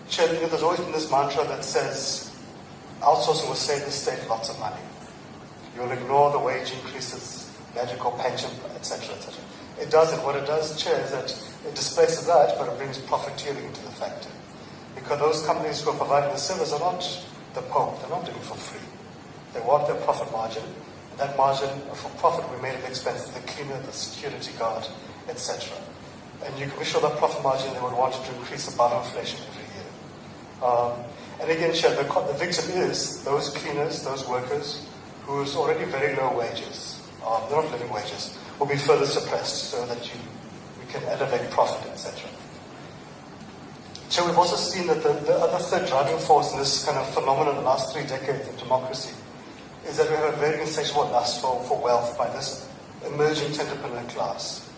Chair, there's always been this mantra that says outsourcing will save the state lots of money. You'll ignore the wage increases, magical pension, etc., etc. It doesn't. What it does, Chair, is that it displaces that, but it brings profiteering into the factor. Because those companies who are providing the service are not the Pope. They're not doing it for free. They want their profit margin. And that margin for profit will be made at the expense of the cleaner, the security guard, etc. And you can be sure that profit margin they would want it to increase above inflation every year. And again, Chair, the victim is those cleaners, those workers, whose already very low wages, they're not living wages, will be further suppressed so that we can elevate profit, etc. So we've also seen that the other third driving force in this kind of phenomenon in the last 3 decades of democracy is that we have a very insatiable lust for wealth by this emerging tenderpreneur class.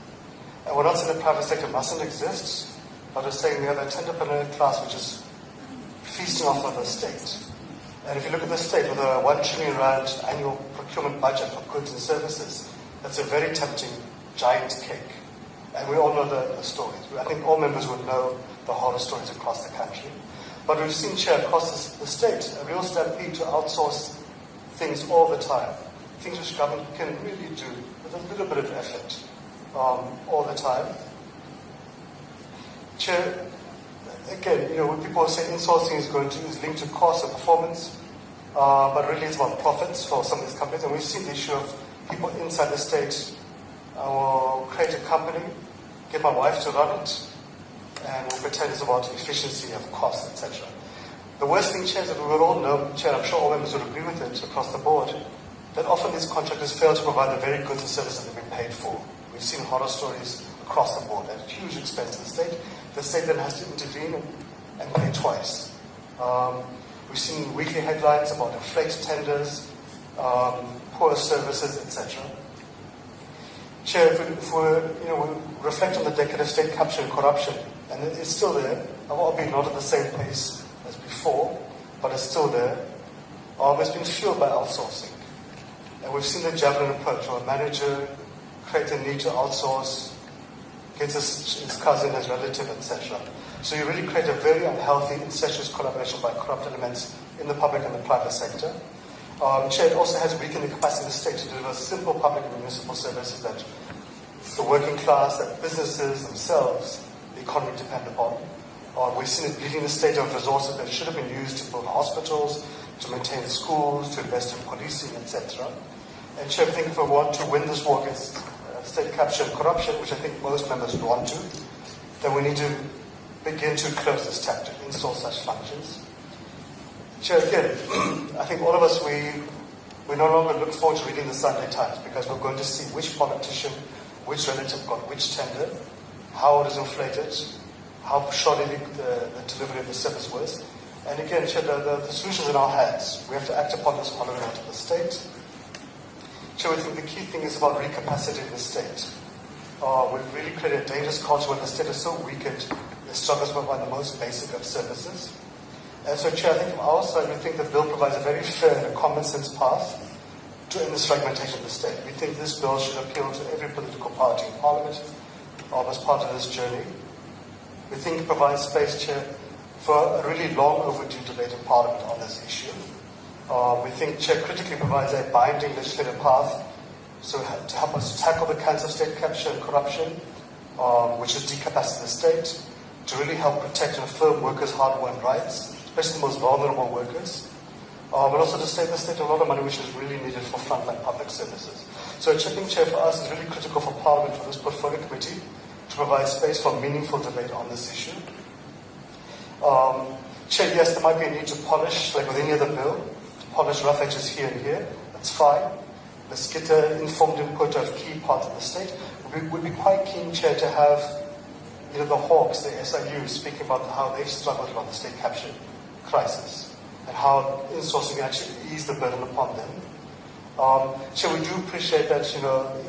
And we're not saying the private sector mustn't exist, but we're saying we have a tenderpreneur class which is feasting off of the state. And if you look at the state with a 1 trillion rand annual procurement budget for goods and services, that's a very tempting giant cake. And we all know the stories. I think all members would know the horror stories across the country. But we've seen, Chair, across the state, a real stampede to outsource things all the time. Things which government can really do with a little bit of effort all the time. Chair, again, when people say insourcing is linked to cost and performance, but really it's about profits for some of these companies. And we've seen the issue of people inside the state will create a company, get my wife to run it, and we'll pretend it's about efficiency of cost, etc. The worst thing, Chair, is that we would all know, Chair, I'm sure all members would agree with it across the board, that often these contractors fail to provide the very goods and services that they've been paid for. We've seen horror stories across the board at huge expense to the state. The state then has to intervene and pay twice. We've seen weekly headlines about inflated tenders, poor services, etc. Chair, if we reflect on the decade of state capture and corruption, and it's still there, albeit not at the same pace as before, but it's still there, it's been fueled by outsourcing. And we've seen the javelin approach, where a manager creates a need to outsource, gets his cousin, his relative, etc. So you really create a very unhealthy, incestuous collaboration by corrupt elements in the public and the private sector. Chair, it also has weakened the capacity of the state to deliver simple public and municipal services that the working class, that businesses themselves, the economy depend upon. We've seen it bleeding the state of resources that should have been used to build hospitals, to maintain schools, to invest in policing, etc. And Chair, I think if we want to win this war against state capture and corruption, which I think most members would want to, then we need to begin to close this chapter, install such functions. Chair, again, I think all of us, we no longer look forward to reading the Sunday Times because we're going to see which politician, which relative got which tender, how it is inflated, how shoddy the delivery of the service was. And again, Chair, the solution's in our hands. We have to act upon this following out of the state. Chair, I think the key thing is about recapacitating the state. We've really created a dangerous culture where the state is so weakened, it struggles to provide the most basic of services. And so, Chair, I think from our side, we think the bill provides a very fair and common sense path to end this fragmentation of the state. We think this bill should appeal to every political party in Parliament as part of this journey. We think it provides space, Chair, for a really long overdue debate in Parliament on this issue. We think, Chair, critically provides a binding legislative path to help us tackle the cancer of state capture and corruption, which is decapacitating the state, to really help protect and affirm workers' hard-won rights, especially the most vulnerable workers, but also to save the state a lot of money which is really needed for frontline public services. So a chipping, Chair, for us is really critical for Parliament, for this portfolio committee, to provide space for meaningful debate on this issue. Chair, yes, there might be a need to polish, like with any other bill, to polish rough edges here and here. That's fine. Let's get informed input of key parts of the state. We'd be quite keen, Chair, to have the Hawks, the SIU, speaking about how they've struggled around the state capture crisis and how insourcing actually eased the burden upon them. Chair, we do appreciate that,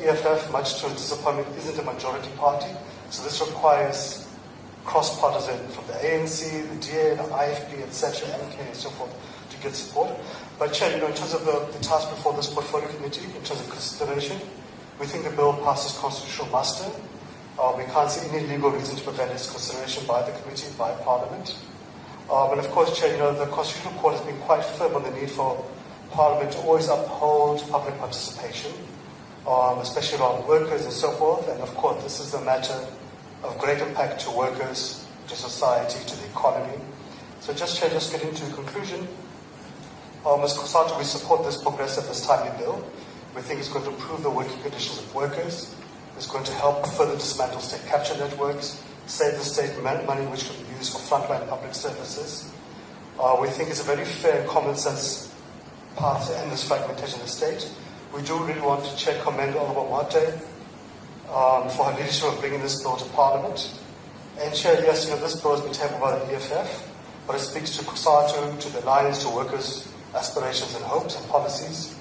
EFF, much to its disappointment, isn't a majority party, so this requires cross-partisan from the ANC, the DA, the IFP, etc., MK, and so forth, to get support. But Chair, in terms of the task before this portfolio committee, in terms of consideration, we think the bill passes constitutional muster. We can't see any legal reason to prevent its consideration by the committee, by Parliament. And of course, Chair, the Constitutional Court has been quite firm on the need for Parliament to always uphold public participation, especially around workers and so forth. And of course, this is a matter of great impact to workers, to society, to the economy. So just, Chair, just getting to a conclusion. As COSATU, we support this progressive, this timely bill. We think it's going to improve the working conditions of workers. It's going to help further dismantle state capture networks, save the state money which can be used for frontline public services. We think it's a very fair and common sense path to end this fragmentation of the state. We do really want to, Chair, commend Honourable Mate for her leadership of bringing this bill to Parliament. And Chair, yes, this bill has been tabled by the EFF, but it speaks to COSATU, to the Alliance, to workers' aspirations and hopes and policies.